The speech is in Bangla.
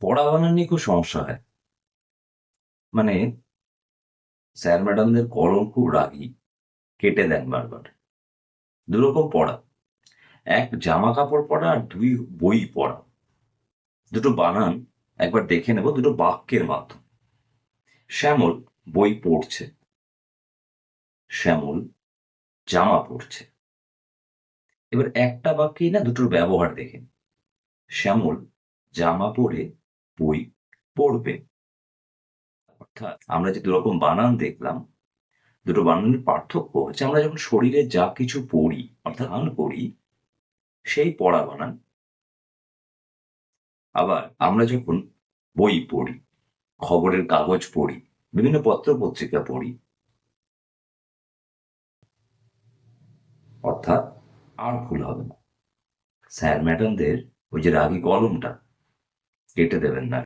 পড়া বানান নিয়ে খুব সমস্যা হয়। মানে স্যার ম্যাডামদের কলম খুব রাগী, কেটে দেন বারবার। দুরকম পড়া। এক জামা কাপড় পড়া আর ২ বই পড়া। দুটো বানান একবার দেখে নেব দুটো বাক্যের মাধ্যমে। শ্যামল বই পড়ছে। শ্যামল জামা পড়ছে। এবার একটা বাক্যেই না দুটোর ব্যবহার দেখে নিই। শ্যামল জামা পরে বই পড়বে। অর্থাৎ আমরা যে দুরকম বানান দেখলাম, দুটো বানানের পার্থক্য হচ্ছে আমরা যখন শরীরে যা কিছু পড়ি অর্থাৎ করি সেই পড়া বানান। আবার আমরা যখন বই পড়ি, খবরের কাগজ পড়ি, বিভিন্ন পত্র-পত্রিকা পড়ি, অর্থাৎ আর ভুল হবে না। স্যার ম্যাডামদের ওই যে রাগী কলমটা কেটে দেবেন না।